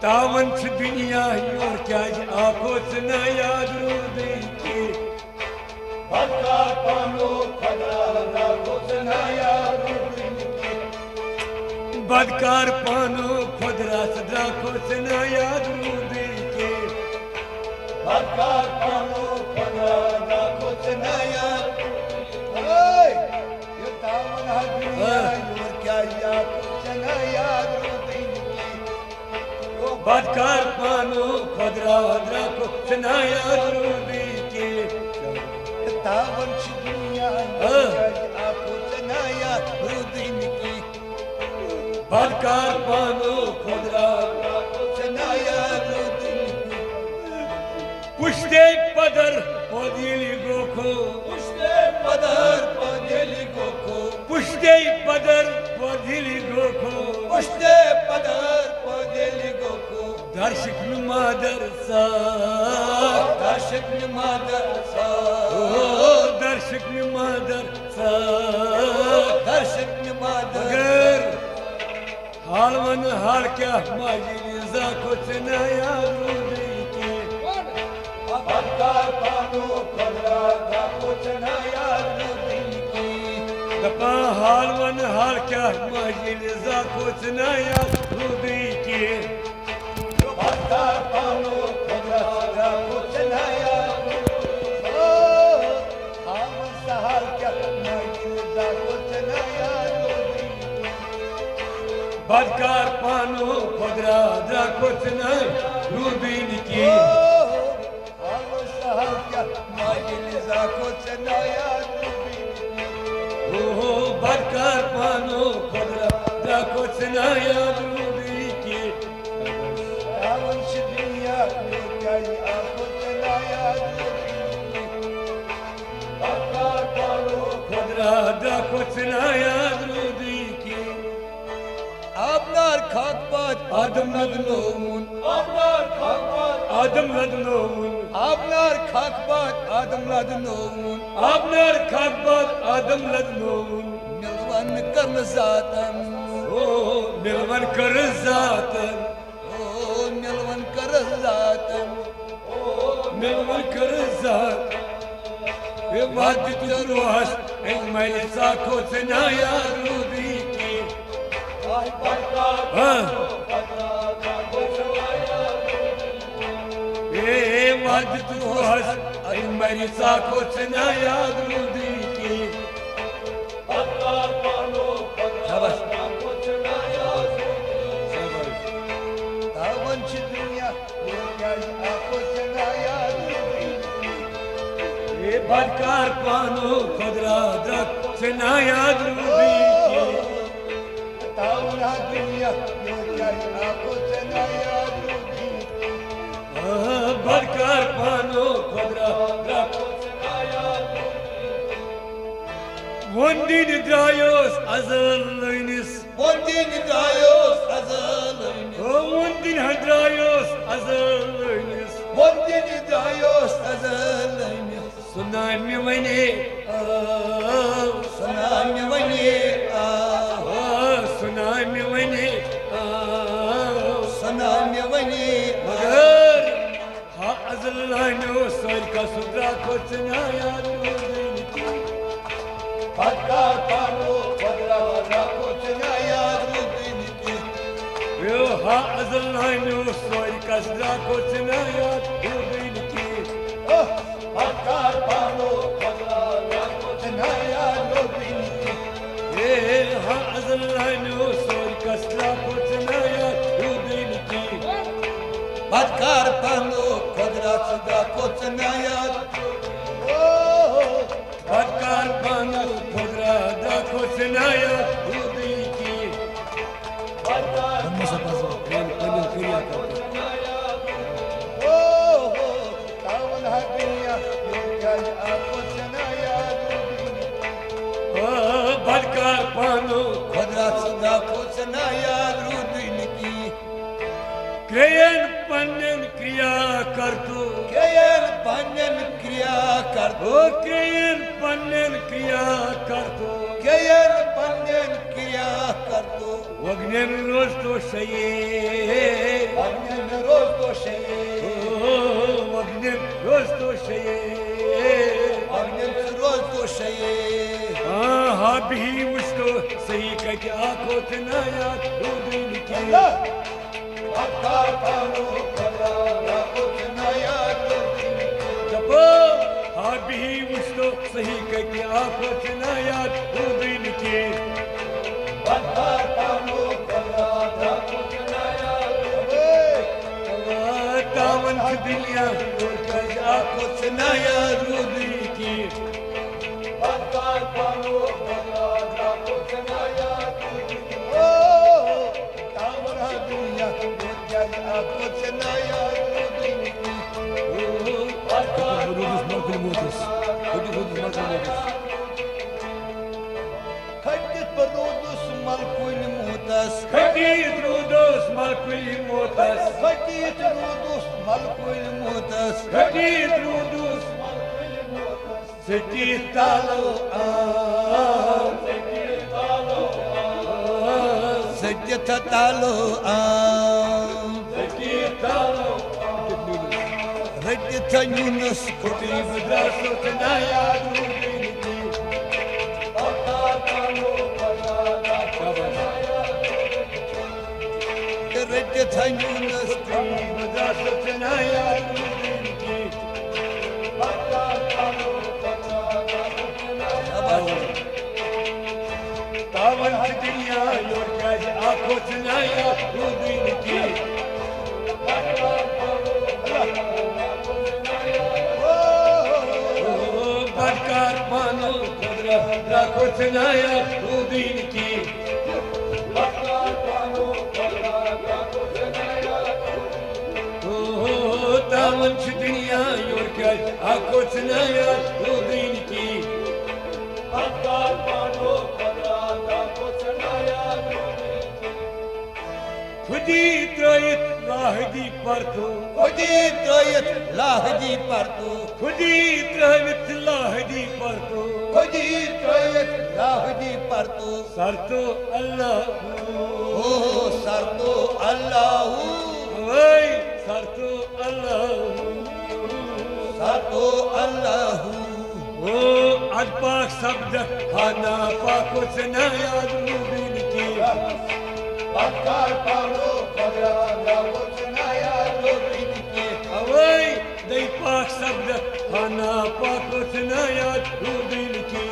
तावन दुनिया और क्या आखो ना याद रूदी की बदकार पानो खुदरा सदरा को ना याद रूदी की बदकार पानो खुदरा को ना याद ये तावन दुनिया और क्या ना याद रूदी बदकार पानो खुदरा सदरा को ना याद रूदी की तावन दुनिया आपको ना याद रूदी की बदकार पानो खुदरा ना याद रूदी पुष्टे पदर पोदिली गोखो पुष्टे पदर पोदिली गोखो पुष्टे पदर पोदिली गोखो पुष्टे पदर पोदिली गोखो दर्शक मादर सा दर्शक मादर सा दर्शक मादर सा दर्शक मादर अगर हाल मन हाल क्या माजी जा कुछ नया रूदी की बदकार पानो खुदरा का कुछ नया रूदी की दपा हाल मन हाल क्या माजी जा कुछ नया रूदी की बदकार पानो खुदरा का कुछ नया हाल क्या माजी जा कुछ नया रूदी बदकार पानो खुदरा जा कुछ नया रूदी की बदकार पानो खुदरा जा कुछ नया रूदी की खुदरा जा कुछ नया रूदी की आपनार खाकपात आदम नदनोमुन आपनार खाकपात आदम लदनोमुन आपनार खाकपात आदम नदनोमुन आपनार खाकबात आदम लदनोमुन मिलवन कर जातन ओ मिलवन कर जातन ओ मिलवन कर जातन मिलवन कर जात ये बात तुझो हस एक मैंने साखो से नया रूदी की हाँ ये बात तुझो हस एक मेरी साखो से नया रूदी की शाबाश तावन दुनिया आपको चनाया ये बदकार पानो खुदरा दरक से नया रूदी की तावना दुनिया आपको चनाया बदकार पानो खुदरा दरक वंदिन द्रायोस अजलइनिस वंदिन द्रायोस अजलइनिस वंदिन द्रायोस अजलइनिस वंदिन द्रायोस अजलइनिस सुनान में वने सुनान में वने सुनान में वने सुनान में वने मगर हा अजलइनो सोर का सुद्रा कुछ नया रूदी की बदकार पानो खुदरा को चनाया रूदी की यो हा अजलइनो सोर का सुद्रा कुछ नया रूदी की बदकार पानो खुदरा को चनाया रूदी की ये हा अजलइनो सोर का सुद्रा कुछ नया रूदी की बदकार पानो खुदरा को चनाया बदकार पानो खुदरा दा कुछ नया रूदी की हम सब प्रेम पदल क्रिया करते तावन दुनिया आपको चनाया बदकार पानो खुदरा को चनाया रूदी की क्रियन पन्न क्रिया करतो केयर पन्न क्रिया क्रिया कर दो केयर पन्नन क्रिया कर दो केयर पन्नन क्रिया कर दो वग्नन रोज तो सही वग्नन रोज तो सही वग्नन रोज तो सही वग्नन रोज तो सही हाँ भी मुझको सही कह आंखों से ना याद हो दिन की अक्का पानो करा आंखों से ना याद हो दिन की जपो हाँ भी मुझको सही कह आंखों से ना याद हो दिन की अक्का पानो करा आंखों से ना याद हो तावन की दुनिया और कह आंखों से ना याद हो दिन की अक्का पानो करा आंखों से ना याद हो दिन की तावरा दुनिया और कह आंखों से ना याद हो दिन की अक्का खटित बरोदुस मलकुल मोतस खटीत रोदोस मलकुल मोतस खटित रोदुस मलकुल मोतस खटीत रोदोस सती तालो सत्यथ तालो सती तालो रजथ यूनस खुटी बद्रासो तनाया दूरिन की रजथ यूनस खुटी बद्रासो तनाया दूरिन की तावन की दुनिया योर काज आंखों तनाया दूरिन की बरकार मानो खुदरा राखो तनाया दूरिन की तावन की दुनिया योर काज आंखों तनाया दूरिन की खुदी त्रयत लाहदी परतो खुदी त्रयत लाहदी परतो खुदी त्रयत लाहदी परतो खुदी त्रयत लाहदी परतो सरतो अल्लाह ओ सरतो अल्लाह ओए सरतो अल्लाह सरतो अल्लाह ओ अदपाक शब्द खाना पाको से ना याद रूबिन की बरकार पानो करा राखो सुनाया रूबिन की ओए दई पाक शब्द खाना पाको से ना याद रूबिन की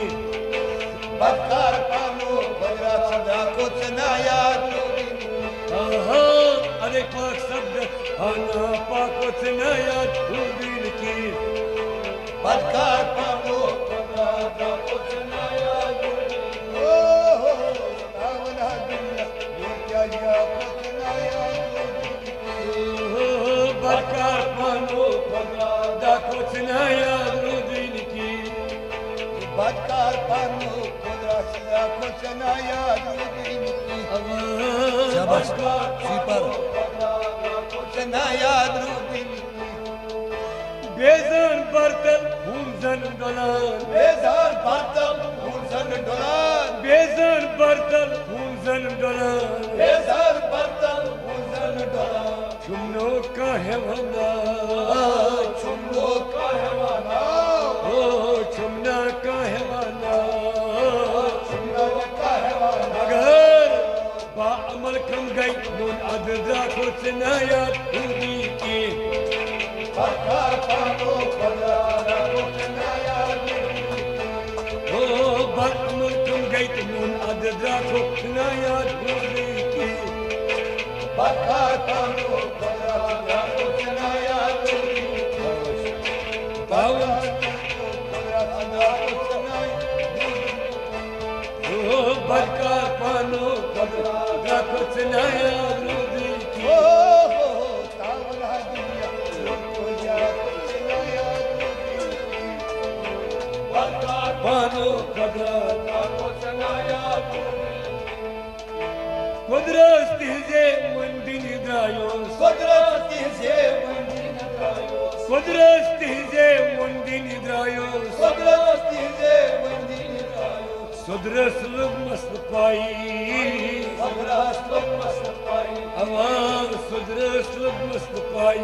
बरकार पानो करा राखो सुनाया रूबिन की आहा अरे पाक शब्द खाना पाको से ना याद रूबिन की बरकार पानो करा राखो सुनाया रूबिन की ओ तावना दुनिया ये क्या राखो सुनाया रूबिन की बरकार पानो दाखो तनाया दूरिन की बरकार पानो करा राखो सुनाया रूबिन की शाबाश सीपर सुनाया रूबिन की बेजन बर्तन हुंजन डोलान बेजार बातल हुनसन डोलान बेजन बर्तन हुंजन डोलान बेजार बातल हुनसन डोलान चुमनो का है वंदा चुम्बो का हैवाना ओ चुमना का है वंदा चुम्बो का हैवाना मगर बा अमल कम गई नून अदरा को तनाया दूरी की बरकार पानो करा राखो सुनाया ओ बा अमल कम गई नून अदरा को तनाया दूरी की बरकार पानो करा राखो सुनाया पावन करा राखो सुनाया ओ बरकार पानो दाखो तनाया दूरी की ओ तावना दुनिया को राखो सुनाया बरकार पानो कदरा राखो सुनाया कुदरत तिजे मंदिर द्रायोस कुदरत से मंदिर Kudresti ze mundini drayos Sodrastize mandini rayo. Sudraslub maspai Sodraslok masapai. Aman sudraslub maspai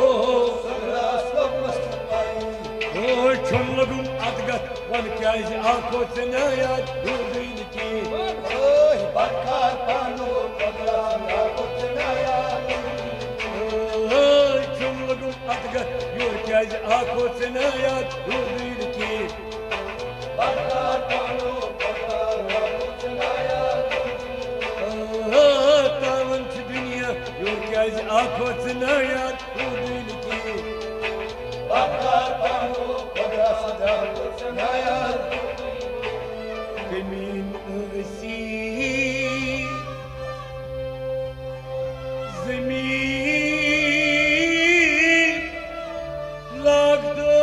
Oh Sodraslok masapai. Oh çonlagum adgat Wan kaz akot nayat Durdin ki Oy bakar pano pagrana kutnaya. Oh çonlagum adgat Yor kaz akot nayat Durdin ki Bakar pano pagrana kutnaya. Oh tamam ki dünya Yor kaz akot nayat Durdin ki Bakar pano pagrana kutnaya. Kemin ısi Zemin lagdo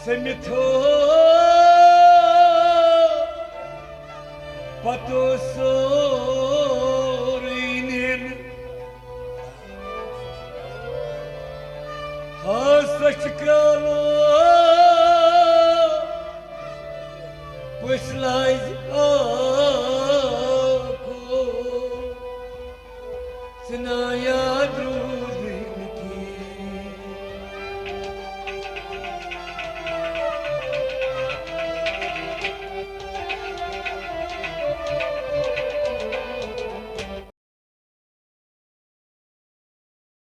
Semito Patosorinin Hasta çıkalı Pues like